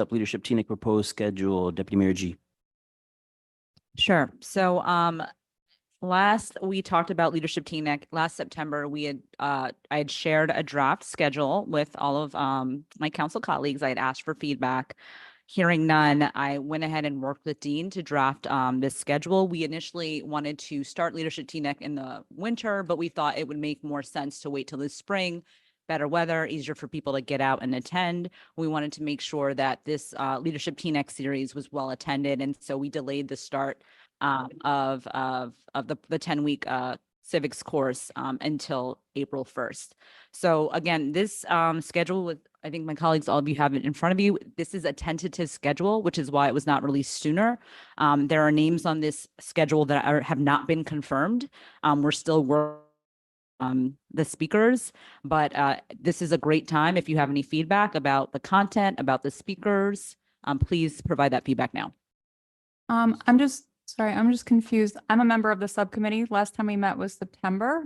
Up Leadership Teaneck proposed schedule, Deputy Mayor G. Sure. So last we talked about Leadership Teaneck last September, we had I had shared a draft schedule with all of my council colleagues. I had asked for feedback. Hearing none, I went ahead and worked with Dean to draft this schedule. We initially wanted to start Leadership Teaneck in the winter, but we thought it would make more sense to wait till the spring. Better weather, easier for people to get out and attend. We wanted to make sure that this Leadership Teaneck series was well attended, and so we delayed the start of the 10-week civics course until April 1st. So again, this schedule with, I think my colleagues, all of you have it in front of you. This is a tentative schedule, which is why it was not released sooner. There are names on this schedule that have not been confirmed. We're still working the speakers, but this is a great time. If you have any feedback about the content, about the speakers, please provide that feedback now. I'm just confused. I'm a member of the subcommittee. Last time we met was September.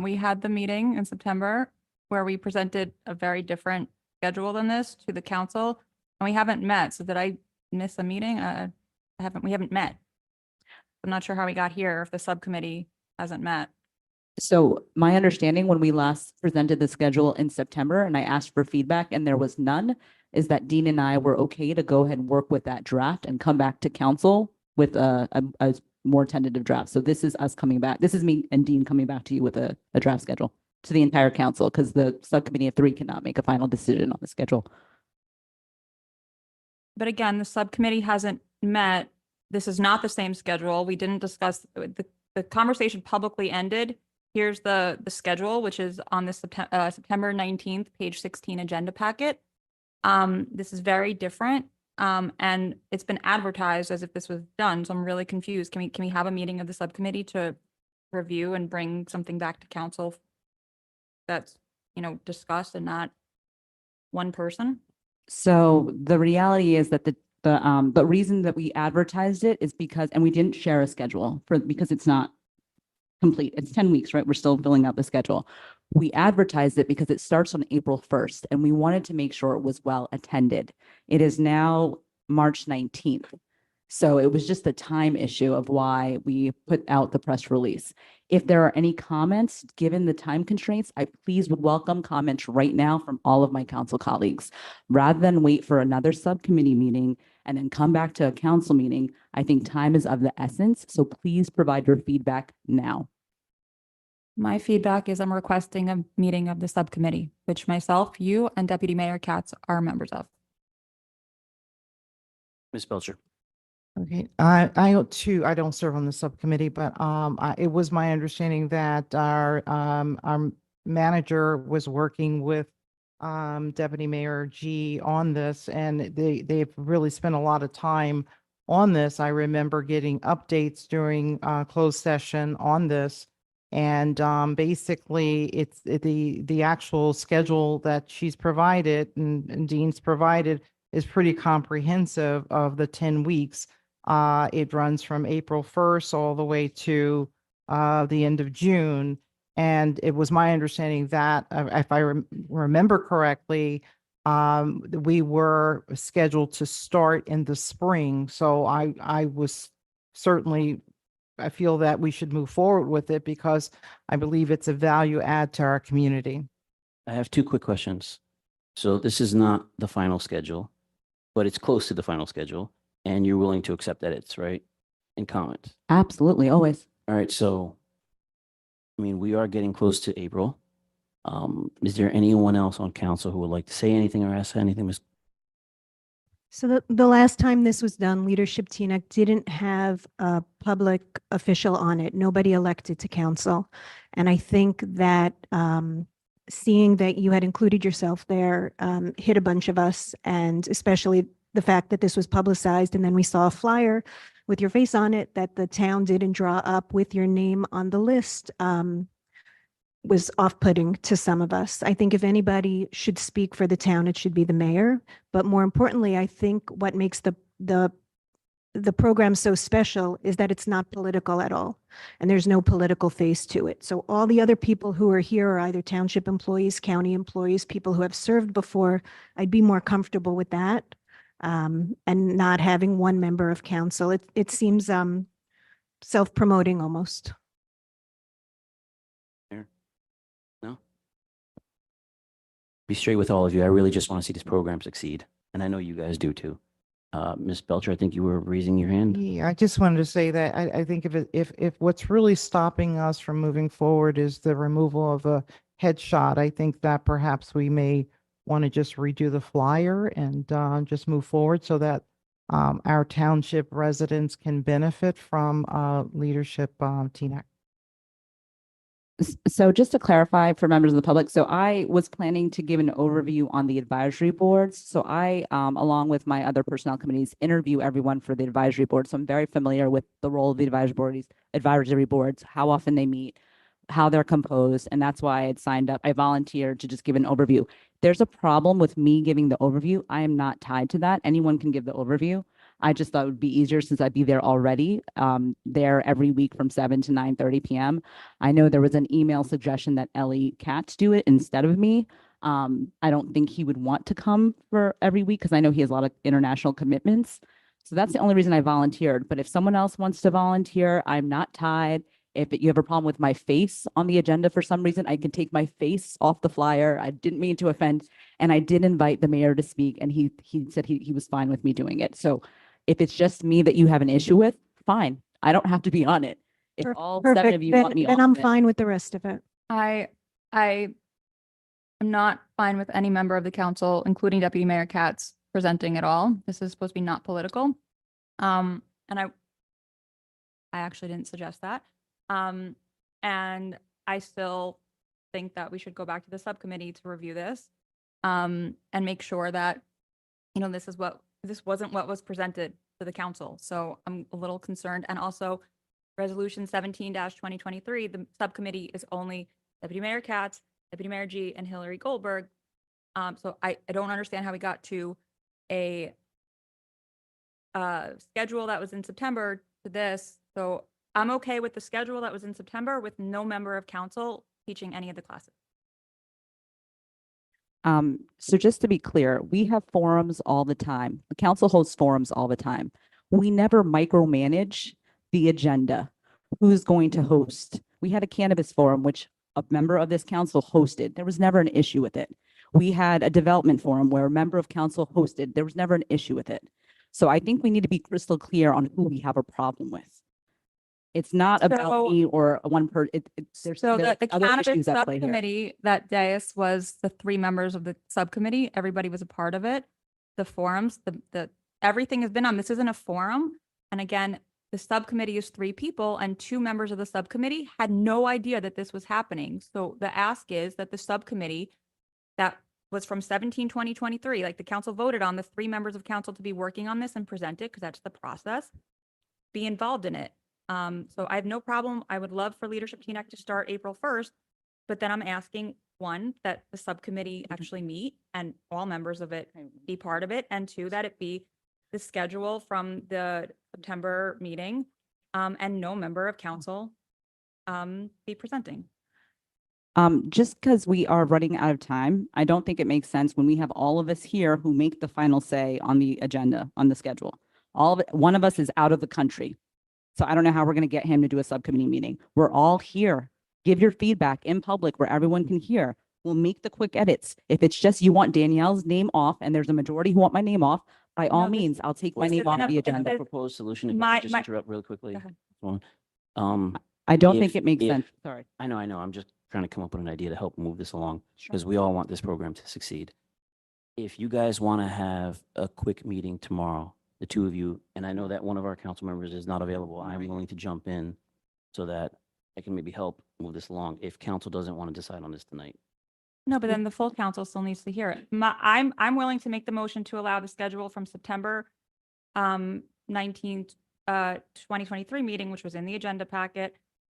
We had the meeting in September where we presented a very different schedule than this to the council, and we haven't met. So did I miss a meeting? We haven't met. I'm not sure how we got here if the subcommittee hasn't met. So my understanding when we last presented the schedule in September and I asked for feedback and there was none, is that Dean and I were okay to go ahead and work with that draft and come back to council with a more tentative draft. So this is us coming back. This is me and Dean coming back to you with a draft schedule to the entire council, because the subcommittee of 3 cannot make a final decision on the schedule. But again, the subcommittee hasn't met. This is not the same schedule. We didn't discuss, the conversation publicly ended. Here's the schedule, which is on the September 19th, page 16 agenda packet. This is very different. And it's been advertised as if this was done. So I'm really confused. Can we have a meeting of the subcommittee to review and bring something back to council that's, discussed and not one person? So the reality is that the reason that we advertised it is because, and we didn't share a schedule because it's not complete. It's 10 weeks, right? We're still filling out the schedule. We advertised it because it starts on April 1st and we wanted to make sure it was well attended. It is now March 19th. So it was just a time issue of why we put out the press release. If there are any comments, given the time constraints, I please would welcome comments right now from all of my council colleagues. Rather than wait for another subcommittee meeting and then come back to a council meeting, I think time is of the essence. So please provide your feedback now. My feedback is I'm requesting a meeting of the subcommittee, which myself, you, and Deputy Mayor Katz are members of. Ms. Belcher. Okay, I don't serve on the subcommittee, but it was my understanding that our manager was working with Deputy Mayor G on this, and they've really spent a lot of time on this. I remember getting updates during closed session on this, and basically it's the actual schedule that she's provided and Dean's provided is pretty comprehensive of the 10 weeks. It runs from April 1st all the way to the end of June. And it was my understanding that, if I remember correctly, we were scheduled to start in the spring. So I feel that we should move forward with it because I believe it's a value add to our community. I have 2 quick questions. So this is not the final schedule, but it's close to the final schedule. And you're willing to accept edits, right? And comments. Absolutely, always. All right. So, I mean, we are getting close to April. Is there anyone else on council who would like to say anything or ask anything, Ms.? So the last time this was done, Leadership Teaneck didn't have a public official on it. Nobody elected to council. And I think that seeing that you had included yourself there hit a bunch of us, and especially the fact that this was publicized, and then we saw a flyer with your face on it that the town didn't draw up with your name on the list was off-putting to some of us. I think if anybody should speak for the town, it should be the mayor. But more importantly, I think what makes the program so special is that it's not political at all. And there's no political face to it. So all the other people who are here are either township employees, county employees, people who have served before. I'd be more comfortable with that. and not having one member of council. It seems self-promoting almost. No? Be straight with all of you. I really just want to see this program succeed. And I know you guys do too. Ms. Belcher, I think you were raising your hand. Yeah, I just wanted to say that I think if what's really stopping us from moving forward is the removal of a headshot, I think that perhaps we may want to just redo the flyer and just move forward so that our township residents can benefit from leadership Teaneck. So just to clarify for members of the public, so I was planning to give an overview on the advisory boards. So I, along with my other personnel committees, interview everyone for the advisory board. So I'm very familiar with the role of the advisory boards, how often they meet, how they're composed. And that's why I had signed up. I volunteered to just give an overview. There's a problem with me giving the overview. I am not tied to that. Anyone can give the overview. I just thought it would be easier since I'd be there already, there every week from 7 to 9:30 p.m. I know there was an email suggestion that Ellie Katz do it instead of me. I don't think he would want to come for every week because I know he has a lot of international commitments. So that's the only reason I volunteered. But if someone else wants to volunteer, I'm not tied. If you have a problem with my face on the agenda for some reason, I can take my face off the flyer. I didn't mean to offend. And I did invite the mayor to speak and he said he was fine with me doing it. So if it's just me that you have an issue with, fine. I don't have to be on it. If all seven Perfect. of you Then, want me then off I'm it, fine with the rest of it. I am not fine with any member of the council, including Deputy Mayor Katz, presenting at all. This is supposed to be not political. And I actually didn't suggest that. And I still think that we should go back to the subcommittee to review this, and make sure that, you know, this wasn't what was presented to the council. So I'm a little concerned. And also Resolution 17-2023, the subcommittee is only Deputy Mayor Katz, Deputy Mayor G, and Hillary Goldberg. So I don't understand how we got to a schedule that was in September to this. So I'm okay with the schedule that was in September with no member of council teaching any of the classes. So just to be clear, we have forums all the time. The council hosts forums all the time. We never micromanage the agenda. Who's going to host? We had a cannabis forum, which a member of this council hosted. There was never an issue with it. We had a development forum where a member of council hosted. There was never an issue with it. So I think we need to be crystal clear on who we have a problem with. It's not about So- me or one person. There's So there's the other cannabis issues at play here. subcommittee, that dais was the 3 members of the subcommittee. Everybody was a part of it. The forums, everything has been on. This isn't a forum. And again, the subcommittee is 3 people and 2 members of the subcommittee had no idea that this was happening. So the ask is that the subcommittee that was from 17-2023, like the council voted on the 3 members of council to be working on this and present it, because that's the process, be involved in it. So I have no problem. I would love for Leadership Teaneck to start April 1st, but then I'm asking, 1, that the subcommittee actually meet and all members of it be part of it, and 2, that it be the schedule from the September meeting, and no member of council be presenting. Just because we are running out of time, I don't think it makes sense when we have all of us here who make the final say on the agenda, on the schedule. All of it, one of us is out of the country. So I don't know how we're going to get him to do a subcommittee meeting. We're all here. Give your feedback in public where everyone can hear. We'll make the quick edits. If it's just you want Danielle's name off and there's a majority who want my name off, by all No, this- means, I'll take my this name isn't off a- the this agenda. is- Proposed solution, if I My- could just my- interrupt really quickly. Go ahead. One. I don't If- think it makes if- sense. Sorry. I know. I'm just trying to come up with an idea to help move this along because we all want this program to succeed. If you guys want to have a quick meeting tomorrow, the 2 of you, and I know that one of our council members is not available, I'm willing to jump in so that I can maybe help move this along if council doesn't want to decide on this tonight. No, but then the full council still needs to hear it. I'm willing to make the motion to allow the schedule from September 19th, 2023 meeting, which was in the agenda packet,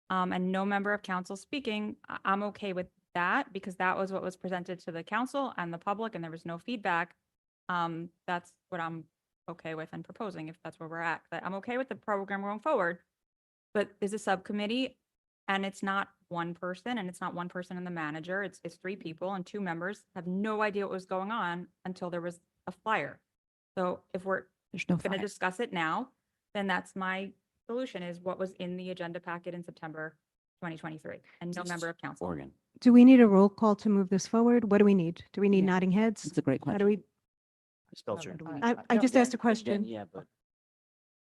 and no member of council speaking. I'm okay with that because that was what was presented to the council and the public, and there was no feedback. That's what I'm okay with and proposing if that's where we're at. But I'm okay with the program going forward. But there's a subcommittee and it's not one person and it's not one person and the manager. It's 3 people and 2 members have no idea what was going on until there was a flyer. So if we're There's no going to fire. discuss it now, then that's my solution is what was in the agenda packet in September 2023 and no member of council. Oregon. Do we need a roll call to move this forward? What do we need? Do we need Yeah. nodding heads? It's a great How do question. we, Spelcher. I just asked a question. Yeah, but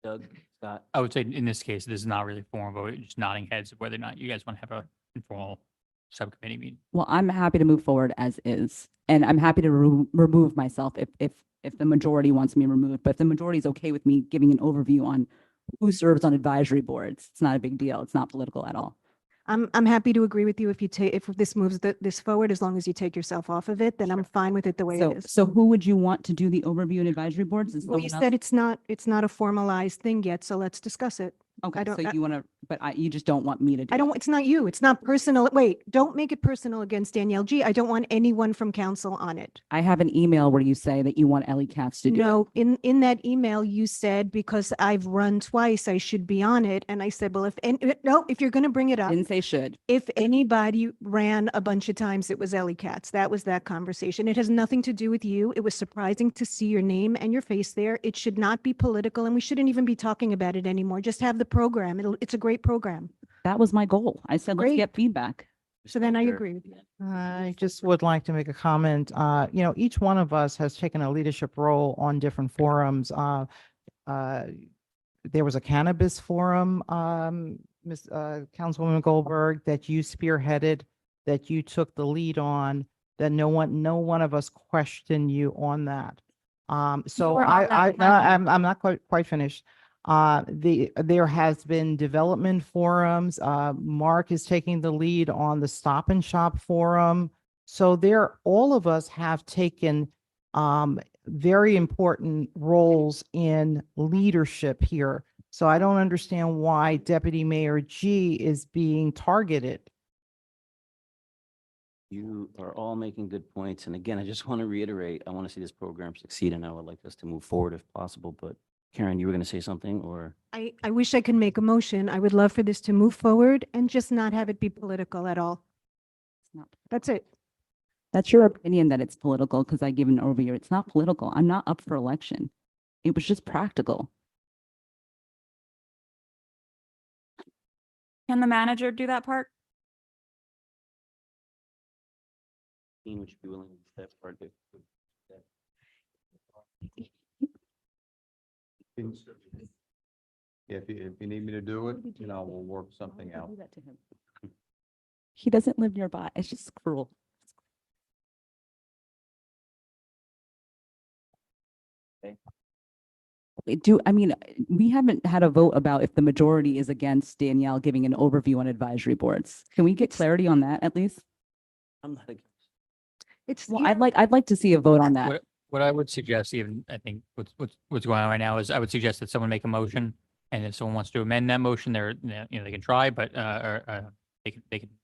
Doug, Scott, I would say in this case, this is not really a formal vote, just nodding heads of whether or not you guys want to have a informal subcommittee meeting. Well, I'm happy to move forward as is, and I'm happy to remove myself if the majority wants me removed. But if the majority is okay with me giving an overview on who serves on advisory boards, it's not a big deal. It's not political at all. I'm happy to agree with you if you take, if this moves this forward, as long as you take yourself off of it, then I'm fine with it the way So, it is. so who would you want to do the overview and advisory boards? Is Well, you someone else? said it's not a formalized thing yet, so let's discuss it. Okay, don't- so I- you want to, but you just don't want me to do I it. don't, it's not you. It's not personal. Wait, don't make it personal against Danielle G. I don't want anyone from council on it. I have an email where you say that you want Ellie Katz to do it. No, in that email, you said, because I've run twice, I should be on it. And I said, well, if you're going to bring it up, Didn't say should. if anybody ran a bunch of times, it was Ellie Katz. That was that conversation. It has nothing to do with you. It was surprising to see your name and your face there. It should not be political, and we shouldn't even be talking about it anymore. Just have the program. It's a great program. That was my goal. I said, let's Great. get feedback. So then I Spelcher, agree with you. I just would like to make a comment. Each one of us has taken a leadership role on different forums. There was a cannabis forum, Councilwoman Goldberg, that you spearheaded, that you took the lead on, that no one of us questioned you on that. So were on that I'm not quite finished. There has been development forums. Mark is taking the lead on the Stop and Shop forum. So all of us have taken very important roles in leadership here. So I don't understand why Deputy Mayor G is being targeted. you are all making good points. And again, I just want to reiterate, I want to see this program succeed and I would like us to move forward if possible. But Karen, you were going to say something or? I wish I could make a motion. I would love for this to move forward and just not have it be political at all. It's not- That's it. That's your opinion that it's political because I give an overview. It's not political. I'm not up for election. It was just practical. Can the manager do that part? Dean, would you be willing to step forward? If you need me to do it, we'll work something out. He doesn't live nearby. It's just cruel. We haven't had a vote about if the majority is against Danielle giving an overview on advisory boards. Can we get clarity on that at least? I'm not against. It's, Well, you know, I'd like to see a vote on that. What I would suggest, even I think what's going on right now is I would suggest that someone make a motion, and if someone wants to amend that motion, they can try, but they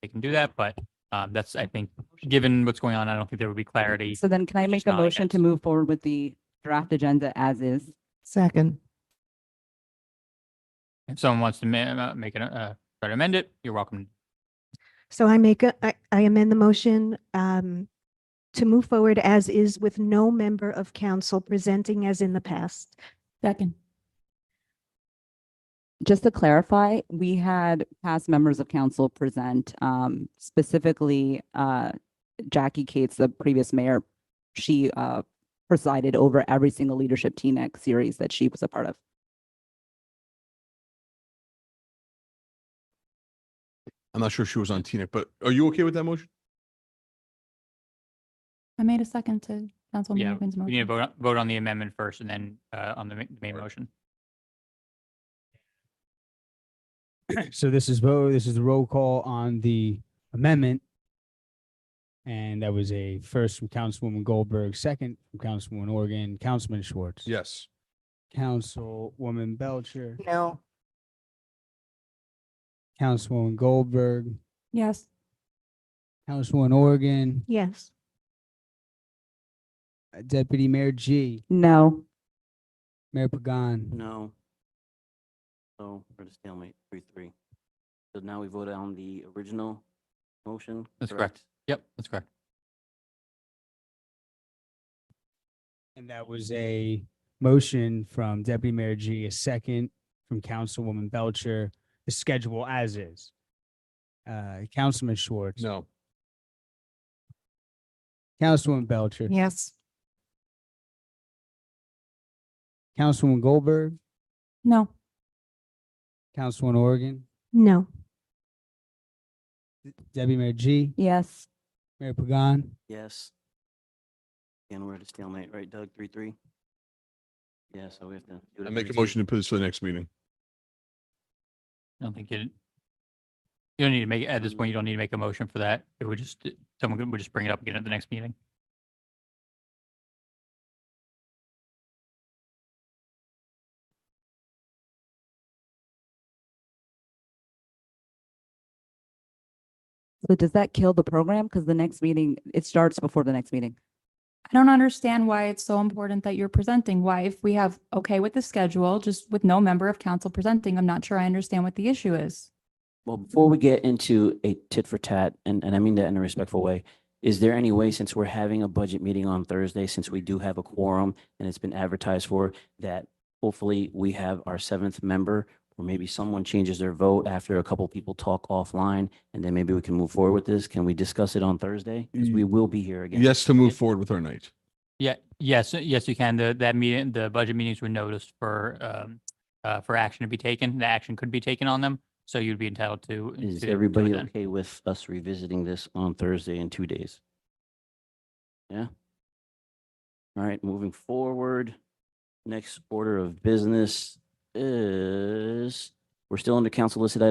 can do that. But that's, I think, given what's going on, I don't think there would be clarity. So then can I make a nodding motion to heads. move forward with the draft agenda as is? Second. If someone wants to make it, try to amend it, you're welcome. so I amend the motion to move forward as is with no member of council presenting as in the past. Second. Just to clarify, we had past members of council present, specifically Jackie Cates, the previous mayor. She presided over every single Leadership Teaneck series that she was a part of. I'm not sure she was on Teaneck, but are you okay with that motion? I made a second to Councilwoman Yeah, Morgan's we need to motion. vote on the amendment first, and then on the main motion. So this is the roll call on the amendment. And that was a first from Councilwoman Goldberg, second from Councilwoman Organ, Councilman Schwartz. Yes. Councilwoman Belcher, No. Councilwoman Goldberg, Yes. Councilwoman Organ, Yes. Deputy Mayor G, No. Mayor Pagan. No. So we're at a stalemate, 3-3. So now we vote on the original motion. That's correct. Yep, that's correct. And that was a motion from Deputy Mayor G, a second from Councilwoman Belcher, the schedule as is. Councilman Schwartz. No. Councilwoman Belcher. Yes. Councilwoman Goldberg. No. Councilwoman Oregon. No. Deputy Mayor G. Yes. Mayor Pagan. Yes. And we're at a stalemate, right, Doug? 3-3? Yeah, so we have to. do it I at make a 3-2. motion to put this for the next meeting. I don't think you don't need to make, at this point, you don't need to make a motion for that. It would just, someone would just bring it up again at the next meeting. So does that kill the program? Because the next meeting, it starts before the next meeting. I don't understand why it's so important that you're presenting. Why, if we have okay with the schedule, just with no member of council presenting, I'm not sure I understand what the issue is. Well, before we get into a tit for tat, and I mean that in a respectful way, is there any way, since we're having a budget meeting on Thursday, since we do have a quorum and it's been advertised for, that hopefully we have our 7th member, or maybe someone changes their vote after a couple people talk offline, and then maybe we can move forward with this? Can we discuss it on Thursday? Because we will be here again. Yes, to move forward with our night. Yeah, yes, you can. That meeting, the budget meetings were noticed for action to be taken. The action could be taken on them, so you'd be entitled to. Is to everybody attend. okay with us revisiting this on Thursday in 2 days? Yeah? All right, moving forward. Next order of business is, we're still under council listed items